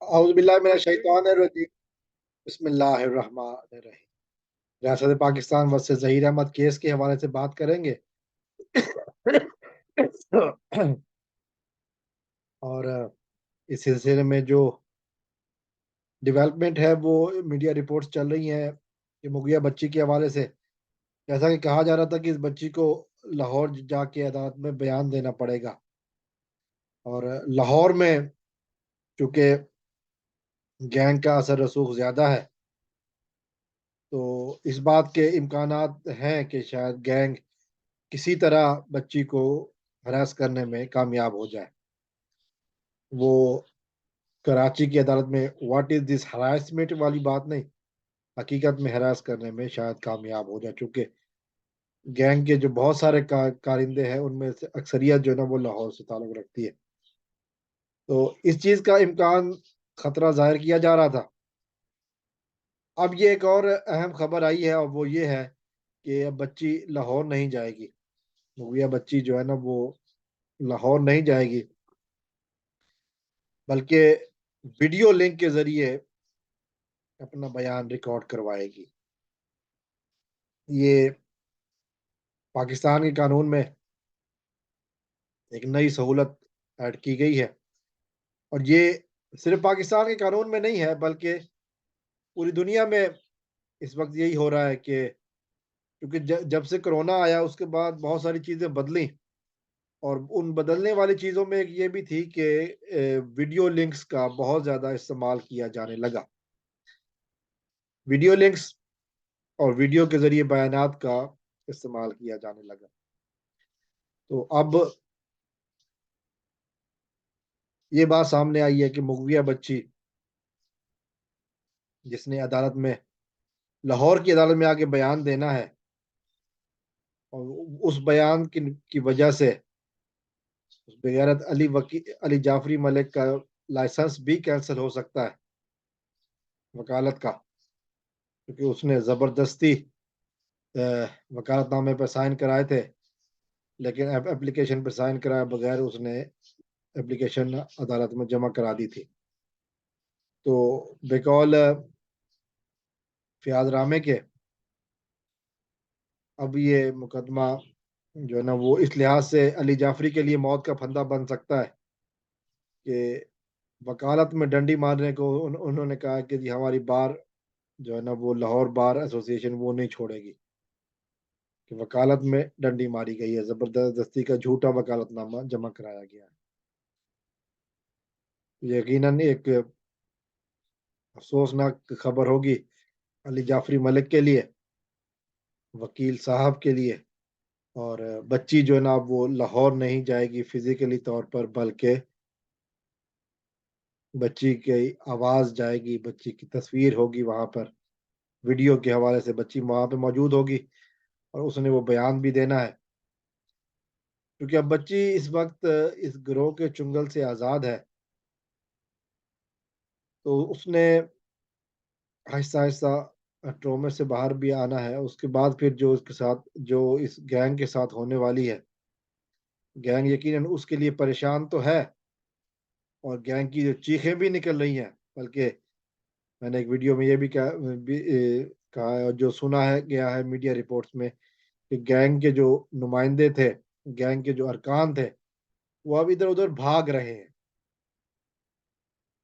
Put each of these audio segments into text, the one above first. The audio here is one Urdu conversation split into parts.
اعوذ باللہ من الشیطان الرجیم بسم اللہ الرحمن الرحیم۔ ریاست پاکستان ورسز ظہیر احمد کیس کے حوالے سے بات کریں گے اور اس سلسلے میں جو ڈیولپمنٹ ہے وہ میڈیا رپورٹس چل رہی ہیں کہ مغویہ بچی کے حوالے سے، جیسا کہ کہا جا رہا تھا کہ اس بچی کو لاہور جا کے عدالت میں بیان دینا پڑے گا، اور لاہور میں چونکہ گینگ کا اثر رسوخ زیادہ ہے تو اس بات کے امکانات ہیں کہ شاید گینگ کسی طرح بچی کو ہراس کرنے میں کامیاب ہو جائے۔ وہ کراچی کی عدالت میں واٹ از دس ہراسمنٹ والی بات نہیں، حقیقت میں ہراس کرنے میں شاید کامیاب ہو جائے، چونکہ گینگ کے جو بہت سارے کارندے ہیں ان میں سے اکثریت جو ہے نا وہ لاہور سے تعلق رکھتی ہے، تو اس چیز کا امکان خطرہ ظاہر کیا جا رہا تھا۔ اب یہ ایک اور اہم خبر آئی ہے اور وہ یہ ہے کہ اب بچی لاہور نہیں جائے گی، مغویہ بچی جو ہے نا وہ لاہور نہیں جائے گی، بلکہ ویڈیو لنک کے ذریعے اپنا بیان ریکارڈ کروائے گی۔ یہ پاکستان کے قانون میں ایک نئی سہولت ایڈ کی گئی ہے، اور یہ صرف پاکستان کے قانون میں نہیں ہے بلکہ پوری دنیا میں اس وقت یہی ہو رہا ہے کہ کیونکہ جب سے کرونا آیا اس کے بعد بہت ساری چیزیں بدلیں، اور ان بدلنے والی چیزوں میں ایک یہ بھی تھی کہ ویڈیو لنکس کا بہت زیادہ استعمال کیا جانے لگا۔ ویڈیو لنکس اور ویڈیو کے ذریعے بیانات کا استعمال کیا جانے لگا، تو اب یہ بات سامنے آئی ہے کہ مغویہ بچی جس نے عدالت میں لاہور کی عدالت میں آگے بیان دینا ہے، اور اس بیان کی وجہ سے اس بغیرت علی جعفری ملک کا لائسنس بھی کینسل ہو سکتا ہے وکالت کا، کیونکہ اس نے زبردستی وکالت نامے پر سائن کرائے تھے، لیکن اپلیکیشن پر سائن کرائے بغیر اس نے اپلیکیشن عدالت میں جمع کرا دی تھی، تو بقول فیاض رامے کے اب یہ مقدمہ جو ہے نا وہ اس لحاظ سے علی جعفری کے لیے موت کا پھندا بن سکتا ہے کہ وکالت میں ڈنڈی مارنے کو انہوں نے کہا کہ جی ہماری بار جو ہے نا وہ لاہور بار ایسوسی ایشن وہ نہیں چھوڑے گی کہ وکالت میں ڈنڈی ماری گئی ہے، زبردستی کا جھوٹا وکالت نامہ جمع کرایا گیا ہے۔ یقیناً ایک افسوسناک خبر ہوگی علی جعفری ملک کے لیے، وکیل صاحب کے لیے، اور بچی جو ہے نا وہ لاہور نہیں جائے گی فزیکلی طور پر، بلکہ بچی کی آواز جائے گی، بچی کی تصویر ہوگی وہاں پر، ویڈیو کے حوالے سے بچی وہاں پہ موجود ہوگی اور اس نے وہ بیان بھی دینا ہے، کیونکہ اب بچی اس وقت اس گروہ کے چنگل سے آزاد ہے، تو اس نے آہستہ آہستہ ٹرومے سے باہر بھی آنا ہے، اس کے بعد پھر جو اس کے ساتھ جو اس گینگ کے ساتھ ہونے والی ہے، گینگ یقیناً اس کے لیے پریشان تو ہے، اور گینگ کی جو چیخیں بھی نکل رہی ہیں، بلکہ میں نے ایک ویڈیو میں یہ بھی کہا ہے اور جو سنا ہے گیا ہے میڈیا رپورٹس میں کہ گینگ کے جو نمائندے تھے، گینگ کے جو ارکان تھے، وہ اب ادھر ادھر بھاگ رہے ہیں،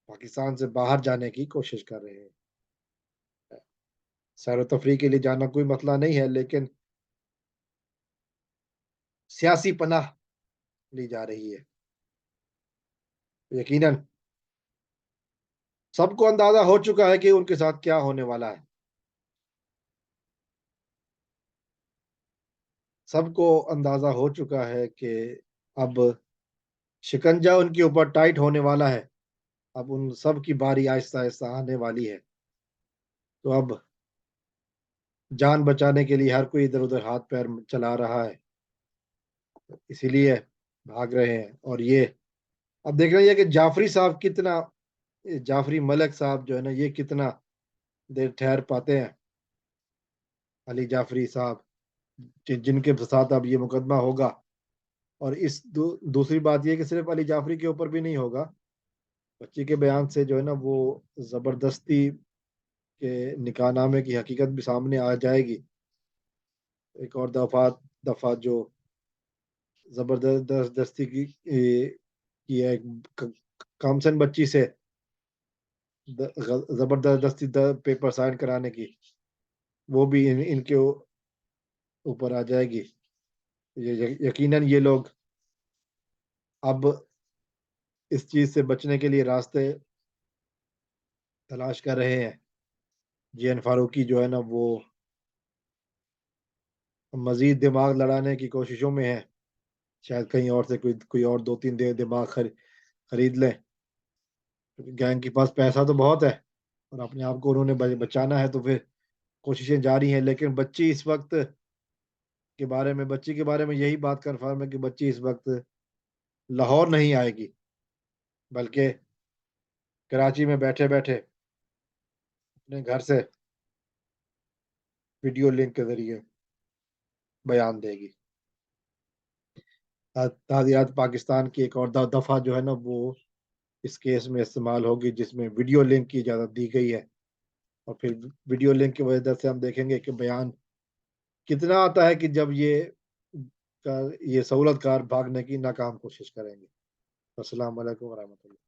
پاکستان سے باہر جانے کی کوشش کر رہے ہیں۔ سیر و تفریح کے لیے جانا کوئی مسئلہ نہیں ہے، لیکن سیاسی پناہ لی جا رہی ہے۔ یقیناً سب کو اندازہ ہو چکا ہے کہ ان کے ساتھ کیا ہونے والا ہے، سب کو اندازہ ہو چکا ہے کہ اب شکنجہ ان کے اوپر ٹائٹ ہونے والا ہے، اب ان سب کی باری آہستہ آہستہ آنے والی ہے، تو اب جان بچانے کے لیے ہر کوئی ادھر ادھر ہاتھ پیر چلا رہا ہے، اسی لیے بھاگ رہے ہیں۔ اور یہ اب دیکھ رہے ہیں کہ جعفری صاحب کتنا، جعفری ملک صاحب جو ہے نا یہ کتنا دیر ٹھہر پاتے ہیں، علی جعفری صاحب جن کے ساتھ اب یہ مقدمہ ہوگا، اور اس دوسری بات یہ کہ صرف علی جعفری کے اوپر بھی نہیں ہوگا، بچی کے بیان سے جو ہے نا وہ زبردستی کے نکاح نامے کی حقیقت بھی سامنے آ جائے گی. ایک اور دفعہ جو زبردستی کی ہے کم سن بچی سے زبردستی پیپر سائن کرانے کی، وہ بھی ان کے اوپر آ جائے گی. یقیناً یہ لوگ اب اس چیز سے بچنے کے لیے راستے تلاش کر رہے ہیں. جی این فاروقی جو ہے نا وہ مزید دماغ لڑانے کی کوششوں میں ہے. شاید کہیں اور سے کوئی اور دو تین دماغ خرید لیں. گینگ کے پاس پیسہ تو بہت ہے اور اپنے آپ کو انہوں نے بچانا ہے، تو پھر کوششیں جاری ہیں. لیکن بچی کے بارے میں یہی بات کنفرم ہے کہ بچی اس وقت لاہور نہیں آئے گی، بلکہ کراچی میں بیٹھے بیٹھے اپنے گھر سے ویڈیو لنک کے ذریعے بیان دے گی. تحادیات پاکستان کی ایک اور دفعہ جو ہے نا وہ اس کیس میں استعمال ہوگی، جس میں ویڈیو لنک کی اجازت دی گئی ہے. اور پھر ویڈیو لنک کی وجہ سے ہم دیکھیں گے کہ بیان کتنا آتا ہے کہ جب یہ سہولت کار بھاگنے کی ناکام کوشش کریں گے. السلام علیکم ورحمۃ اللہ.